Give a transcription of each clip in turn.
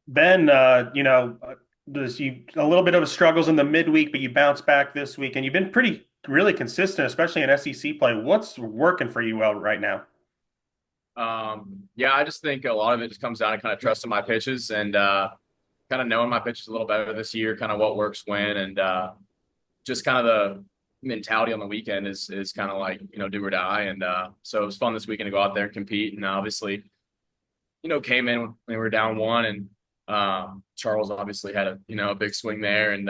Ben, there's a little bit of a struggles in the midweek, but you bounce back this week, and you've been pretty really consistent, especially in SEC play. What's working for you well right now? Yeah, I just think a lot of it just comes down to kind of trusting my pitches and kind of knowing my pitches a little better this year, kind of what works when, and just kind of the mentality on the weekend is kind of like do or die. And so it was fun this weekend to go out there and compete. And obviously, came in when we were down one, and Charles obviously had a big swing there, and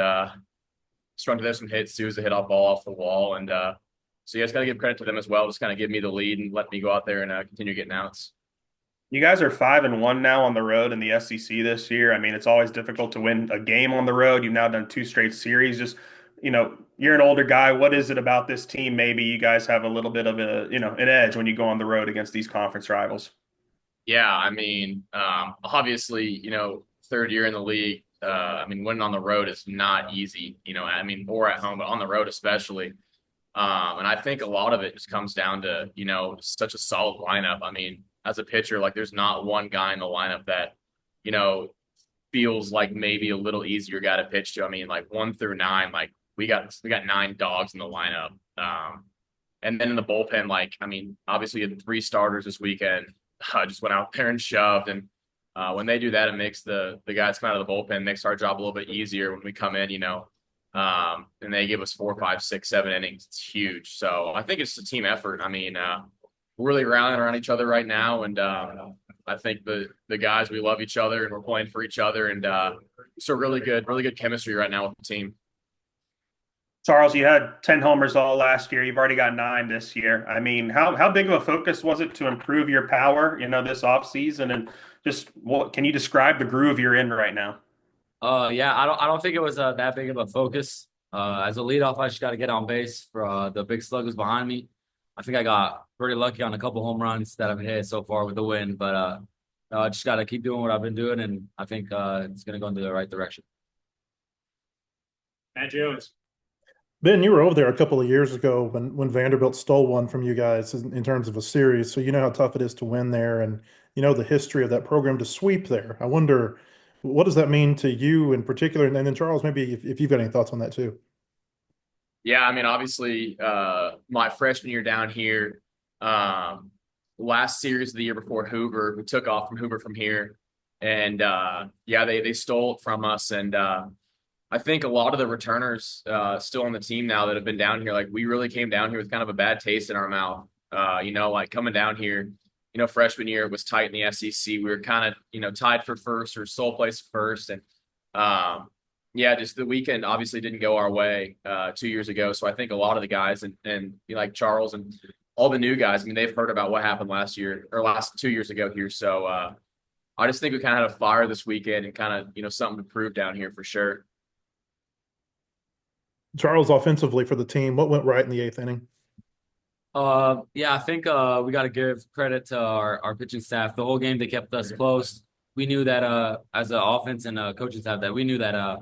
strung to some hits too, as a hit off ball off the wall, and so you guys got to give credit to them as well. Just kind of give me the lead and let me go out there and continue getting outs. You guys are 5-1 now on the road in the SEC this year. I mean, it's always difficult to win a game on the road. You've now done two straight series. Just, you're an older guy. What is it about this team? Maybe you guys have a little bit of an edge when you go on the road against these conference rivals. Yeah, I mean, obviously, third year in the league. I mean, winning on the road is not easy. I mean, or at home, but on the road especially. And I think a lot of it just comes down to such a solid lineup. I mean, as a pitcher, like there's not one guy in the lineup that you know feels like maybe a little easier guy to pitch to. I mean, like 1 through 9, like we got 9 dogs in the lineup. And then in the bullpen, like I mean, obviously you had 3 starters this weekend. Just went out there and shoved. And when they do that, it makes the guys come out of the bullpen makes our job a little bit easier when we come in. And they give us 4, 5, 6, 7 innings. It's huge. So I think it's a team effort. I mean, we're really rallying around each other right now, and I think the guys we love each other and we're playing for each other, and so really good chemistry right now with the team. Charles, you had 10 homers all last year. You've already got 9 this year. I mean, how big of a focus was it to improve your power, this offseason? And just what can you describe the groove you're in right now? Yeah, I don't think it was that big of a focus. As a leadoff, I just got to get on base for the big sluggers behind me. I think I got pretty lucky on a couple home runs that I've hit so far with the win, but I just got to keep doing what I've been doing, and I think it's going to go into the right direction. Matt Jones. Ben, you were over there a couple of years ago when Vanderbilt stole one from you guys in terms of a series. So you know how tough it is to win there, and you know the history of that program to sweep there. I wonder, what does that mean to you in particular? And then Charles, maybe if you've got any thoughts on that too. Yeah, I mean, obviously, my freshman year down here, last series of the year before Hoover, we took off from Hoover from here, and yeah, they stole it from us, and I think a lot of the returners still on the team now that have been down here, like we really came down here with kind of a bad taste in our mouth. Like coming down here, freshman year it was tight in the SEC. We were kind of tied for first or sole place first, and yeah, just the weekend obviously didn't go our way 2 years ago. So I think a lot of the guys and like Charles and all the new guys, I mean, they've heard about what happened last year or last 2 years ago here. So I just think we kind of had a fire this weekend and kind of something to prove down here for sure. Charles, offensively for the team, what went right in the eighth inning? Yeah, I think we got to give credit to our pitching staff. The whole game they kept us close. We knew that as an offense and coaching staff that we knew that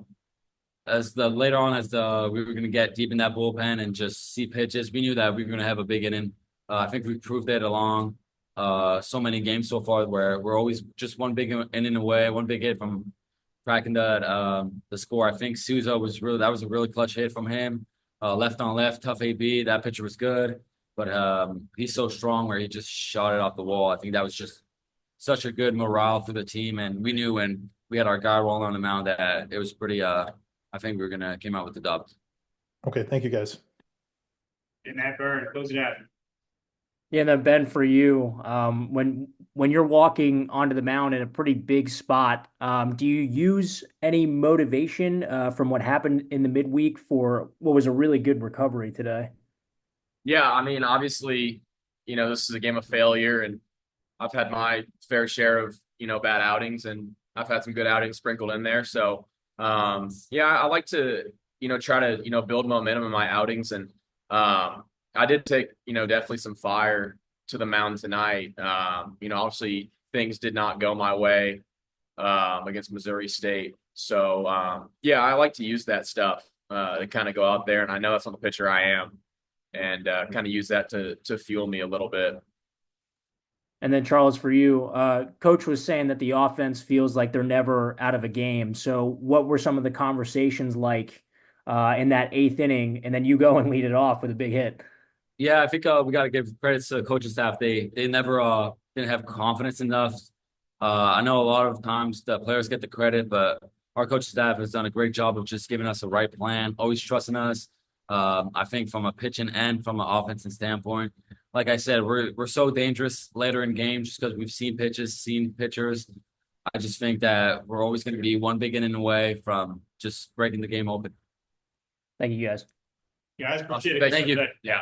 as the later on as the we were going to get deep in that bullpen and just see pitches, we knew that we were going to have a big inning. I think we proved it along so many games so far where we're always just one big inning away, one big hit from cracking the score. I think Souza that was a really clutch hit from him. Left on left, tough AB. That pitcher was good, but he's so strong where he just shot it off the wall. I think that was just such a good morale for the team, and we knew when we had our guy rolling on the mound that it was pretty. I think we were gonna came out with the dub. Okay, thank you guys. And Matt Byrne, close it out. Yeah, and then Ben, for you, when you're walking onto the mound in a pretty big spot, do you use any motivation from what happened in the midweek for what was a really good recovery today? Yeah, I mean, obviously, this is a game of failure, and I've had my fair share of, bad outings, and I've had some good outings sprinkled in there. So, yeah, I like to, try to, build momentum in my outings. And I did take, definitely some fire to the mound tonight. Obviously things did not go my way against Missouri State. So, yeah, I like to use that stuff to kind of go out there. And I know that's not the pitcher I am, and kind of use that to fuel me a little bit. And then Charles, for you, Coach was saying that the offense feels like they're never out of a game. So what were some of the conversations like in that eighth inning? And then you go and lead it off with a big hit. Yeah, I think we got to give credit to the coaching staff. They never didn't have confidence enough. I know a lot of times the players get the credit, but our coaching staff has done a great job of just giving us the right plan, always trusting us. I think from a pitching and from an offensive standpoint, like I said, we're so dangerous later in games just because we've seen pitches, seen pitchers. I just think that we're always going to be one big inning away from just breaking the game open. Thank you, guys. Guys, appreciate it. Thank you. Yeah.